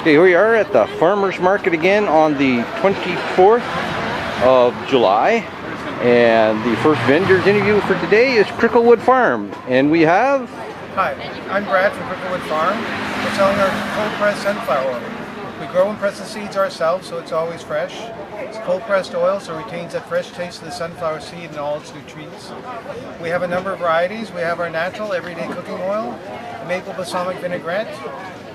Okay, here we are at the farmers market again on the 24th of July, and the first vendor's interview for today is Cricklewood Farm, and we have... Hi, I'm Brad from Cricklewood Farm. We're selling our cold-pressed sunflower oil. We grow and press the seeds ourselves, so it's always fresh. It's cold-pressed oil, so it retains that fresh taste of the sunflower seed and all its nutrients. We have a number of varieties. We have our natural, everyday cooking oil, a maple balsamic vinaigrette,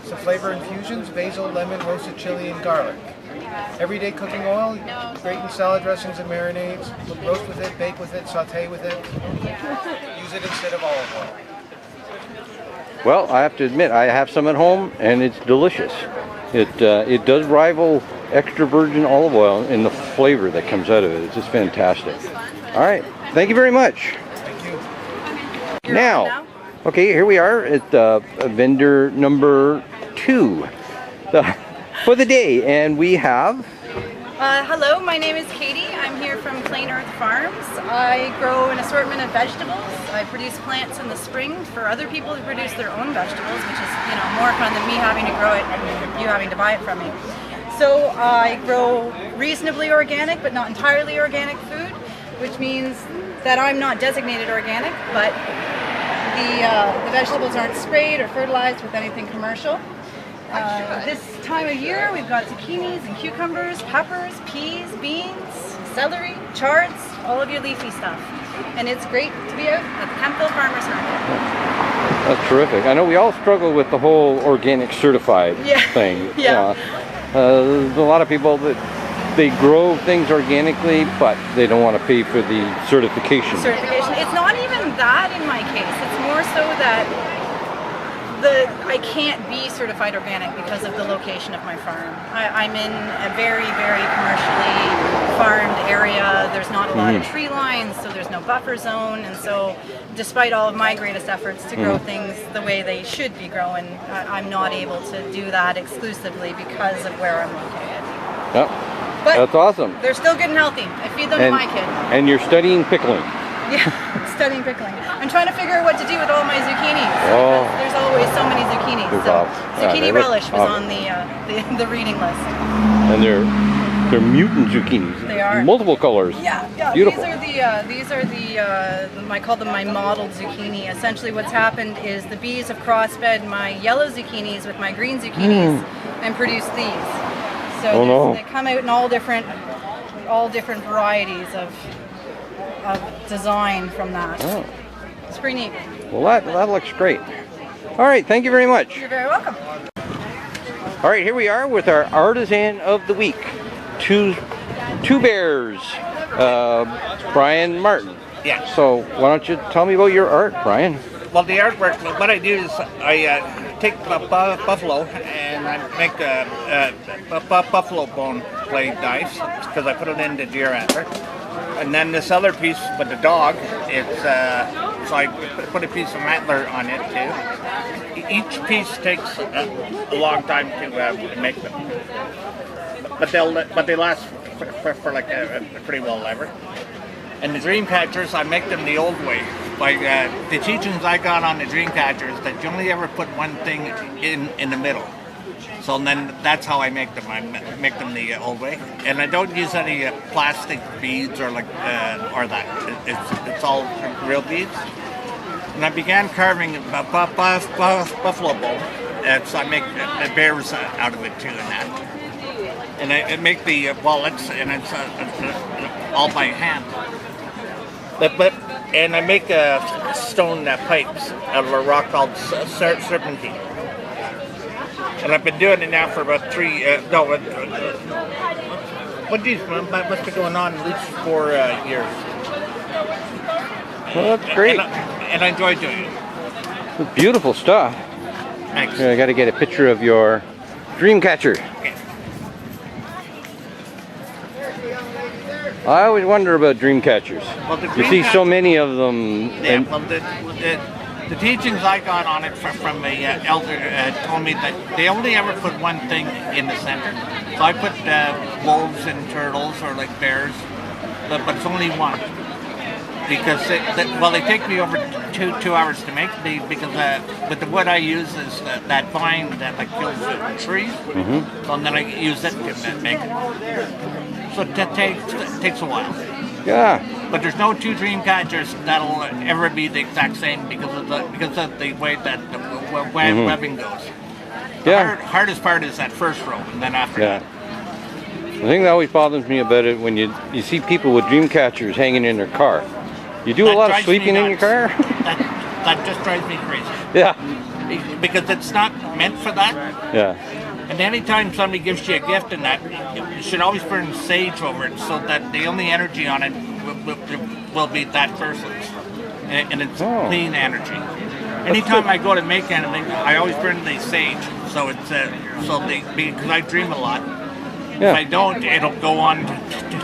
some flavor infusions, basil, lemon, roasted chili, and garlic. Everyday cooking oil, great in salad dressings and marinades. Roast with it, bake with it, saute with it. Use it instead of olive oil. Well, I have to admit, I have some at home, and it's delicious. It does rival extra virgin olive oil in the flavor that comes out of it. It's just fantastic. All right, thank you very much. Thank you. Now, okay, here we are at vendor number 2 for the day, and we have... Hello, my name is Katie. I'm here from Plain Earth Farms. I grow an assortment of vegetables. I produce plants in the spring for other people to produce their own vegetables, which is, more fun than me having to grow it and you having to buy it from me. So I grow reasonably organic, but not entirely organic food, which means that I'm not designated organic, but the vegetables aren't sprayed or fertilized with anything commercial. This time of year we've got zucchinis and cucumbers, peppers, peas, beans, celery, chards, all of your leafy stuff. And it's great to be out at the Kemptville Farmers Market. That's terrific. I know we all struggle with the whole organic certified thing. Yeah. There's a lot of people that they grow things organically, but they don't want to pay for the certification. It's not even that in my case. It's more so that I can't be certified organic because of the location of my farm. I'm in a very, very commercially farmed area. There's not a lot of tree lines, so there's no buffer zone, and so despite all of my greatest efforts to grow things the way they should be grown, I'm not able to do that exclusively because of where I'm located. Yep. But that's awesome. They're still good and healthy. I feed them to my kid. And you're studying pickling. Yeah, studying pickling. I'm trying to figure out what to do with all my zucchinis. Oh. There's always so many zucchinis. So zucchini relish was on the reading list. And they're mutant zucchinis. They are. Multiple colors. Yeah. Beautiful. These are the I call them my modeled zucchini. Essentially, what's happened is the bees have crossfed my yellow zucchinis with my green zucchinis and produced these. So they come out in all different varieties of design from that. Oh. It's pretty neat. Well, that looks great. All right, thank you very much. You're very welcome. All right, here we are with our artisan of the week, two bears, Brian Martin. Yeah. So why don't you tell me about your art, Brian? Well, the artwork, what I do is I take a buffalo and I make a buffalo bone blade dice because I put it into deer antler. And then this other piece with the dog, it's so I put a piece of antler on it too. Each piece takes a long time to make them, but they last for like a pretty well ever. And the dream catchers, I make them the old way. Like the teachings I got on the dream catchers, that you only ever put one thing in the middle. So then that's how I make them. I make them the old way, and I don't use any plastic beads or that. It's all real beads. And I began carving buffalo bone, so I make bears out of it too, and I make the wallets, and it's all by hand. And I make stone pipes out of a rock called serpentine. And I've been doing it now for about must be going on at least 4 years. Well, that's great. And I enjoy doing it. It's beautiful stuff. Thanks. I got to get a picture of your dream catcher. Okay. I always wonder about dream catchers. Well, you see so many of them. Yeah, well, the teachings I got on it from a elder told me that they only ever put one thing in the center. So I put wolves and turtles or like bears, but it's only one. because they take me over 2 hours to make because with the wood I use is that vine that like kills the trees, so then I use it to make it. So it takes a while. Yeah. But there's no two dream catchers that'll ever be the exact same because of the way that the webbing goes. Yeah. The hardest part is that first row, and then after that. The thing that always bothers me about it when you see people with dream catchers hanging in their car. You do a lot of sleeping in your car? That just drives me crazy. Yeah. Because it's not meant for that. Yeah. And anytime somebody gives you a gift and that, you should always burn sage over it so that the only energy on it will be that person's. And it's clean energy. Anytime I go to make anything, I always burn the sage. So it's because I dream a lot. Yeah. If I don't, it'll go on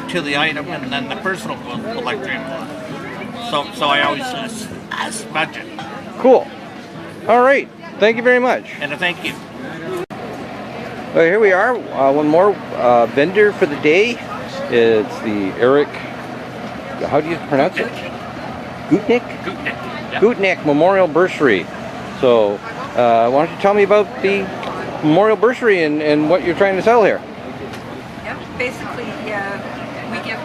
to the item, and then the person will like dream a lot. So I always smudge it. Cool. All right. Thank you very much. And a thank you. Well, here we are. One more vendor for the day. It's the Eric. How do you pronounce it? Gutnick? Gutnick. Yeah. Gutnick Memorial Bursary. So, why don't you tell me about the Memorial Bursary and what you're trying to sell here? Yep. Basically, we give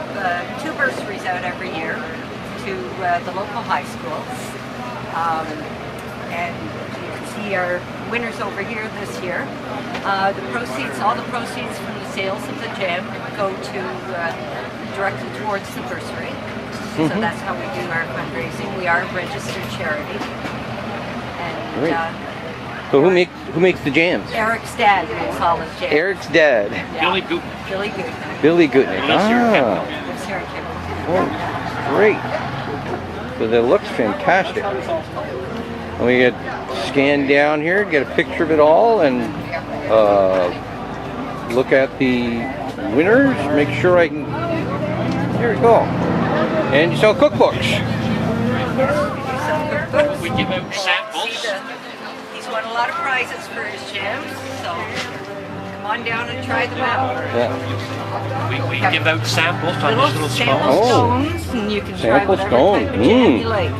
2 bursaries out every year to the local high schools. And you can see our winners over here this year. All the proceeds from the sales of the jam go to directly towards the bursary. So that's how we do our fundraising. We are a registered charity. And Great. So who makes the jams? Eric's dad makes all the jams. Eric's dad. Yeah. Billy Goot. Billy Gootnick. Billy Gutnick. Lives here in Kemptville. Lives here in Kemptville. Oh, great. So that looks fantastic. Let me scan down here, get a picture of it all, and look at the winners. Make sure I can. Here we go. And you sell cookbooks. We give out samples. He's won a lot of prizes for his jams, so come on down and try them out. Yeah. We give out samples on these little sample stones. stones, and you can try Sample whatever stone. type of jam you like.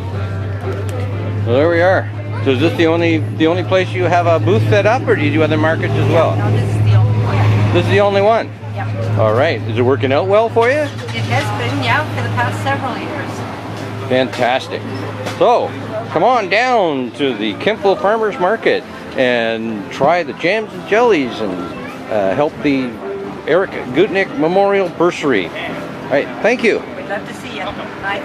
Well, there we are. So is this the only place you have a booth set up, or do you do other markets as well? No, this is the only one. This is the only one. Yep. All right. Is it working out well for you? It has been, yeah, for the past several years. Fantastic. So, come on down to the Kemptville Farmers Market and try the jams and jellies and help the Eric Gutnick Memorial Bursary. All right. Thank you. We'd love to see you. Bye.